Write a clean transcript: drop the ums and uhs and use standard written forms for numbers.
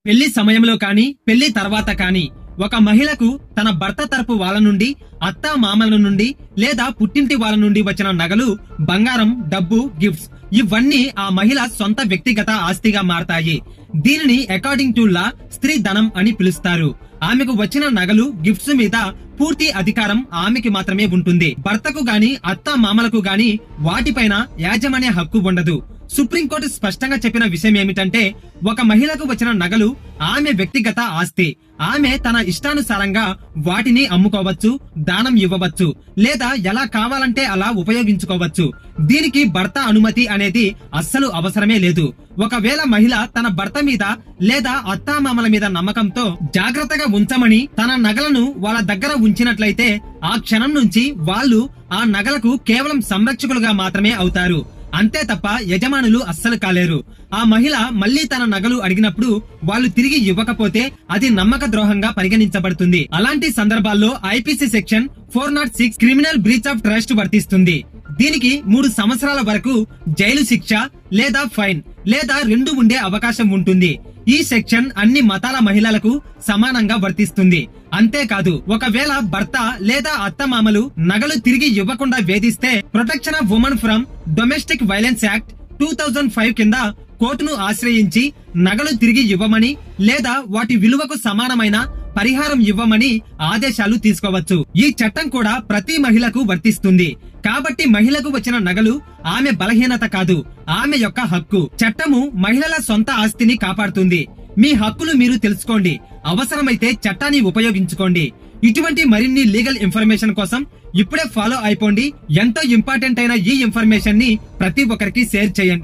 పెళ్లి సమయంలో కానీ పెళ్లి తర్వాత కానీ ఒక మహిళకు తన భర్త తరపు వాళ్ళ నుండి అత్తా మామల నుండి లేదా పుట్టింటి వాళ్ళ నుండి వచ్చిన నగలు, బంగారం, డబ్బు, గిఫ్ట్స్ ఇవన్నీ ఆ మహిళ సొంత వ్యక్తిగత ఆస్తిగా మారతాయి. దీనిని అకార్డింగ్ టు లా స్త్రీ ధనం అని పిలుస్తారు. ఆమెకు వచ్చిన నగలు, గిఫ్ట్స్ మీద పూర్తి అధికారం ఆమెకి మాత్రమే ఉంటుంది. భర్తకు గాని అత్తా మామలకు గాని వాటిపైన యాజమాన్య హక్కు ఉండదు. సుప్రీంకోర్టు స్పష్టంగా చెప్పిన విషయం ఏమిటంటే, ఒక మహిళకు వచ్చిన నగలు ఆమె వ్యక్తిగత ఆస్తి. ఆమె తన ఇష్టానుసారంగా వాటిని అమ్ముకోవచ్చు, దానం ఇవ్వవచ్చు, లేదా ఎలా కావాలంటే అలా ఉపయోగించుకోవచ్చు. దీనికి భర్త అనుమతి అనేది అస్సలు అవసరమే లేదు. ఒకవేళ మహిళ తన భర్త మీద లేదా అత్తామామల మీద నమ్మకంతో జాగ్రత్తగా ఉంచమని తన నగలను వాళ్ళ దగ్గర ఉంచినట్లయితే ఆ క్షణం నుంచి వాళ్ళు ఆ నగలకు కేవలం సంరక్షకులుగా మాత్రమే అవుతారు. అంతే తప్ప యజమానులు అస్సలు కాలేరు. ఆ మహిళ మళ్లీ తన నగలు అడిగినప్పుడు వాళ్ళు తిరిగి ఇవ్వకపోతే అది నమ్మక ద్రోహంగా పరిగణించబడుతుంది. అలాంటి సందర్భాల్లో IPC section 406 criminal breach of trust వర్తిస్తుంది. దీనికి 3 సంవత్సరాల వరకు జైలు శిక్ష లేదా ఫైన్ లేదా 2 ఉండే అవకాశం ఉంటుంది. ఈ సెక్షన్ అన్ని మతాల మహిళలకు సమానంగా వర్తిస్తుంది. అంతేకాదు, ఒకవేళ భర్త లేదా అత్తమామలు నగలు తిరిగి ఇవ్వకుండా వేధిస్తే protection of women from domestic violence act 2005 కింద కోర్టును ఆశ్రయించి నగలు తిరిగి ఇవ్వమని లేదా వాటి విలువకు సమానమైన పరిహారం ఇవ్వమని ఆదేశాలు తీసుకోవచ్చు. ఈ చట్టం కూడా ప్రతి మహిళకు వర్తిస్తుంది. కాబట్టి మహిళకు వచ్చిన నగలు ఆమె బలహీనత కాదు, ఆమె యొక్క హక్కు. చట్టము మహిళల సొంత ఆస్తిని కాపాడుతుంది. మీ హక్కులు మీరు తెలుసుకోండి, అవసరమైతే చట్టాన్ని ఉపయోగించుకోండి. ఇటువంటి మరిన్ని లీగల్ ఇన్ఫర్మేషన్ కోసం ఇప్పుడే ఫాలో అయిపోండి. ఎంతో ఇంపార్టెంట్ అయిన ఈ ఇన్ఫర్మేషన్ ని ప్రతి ఒక్కరికి షేర్ చేయండి.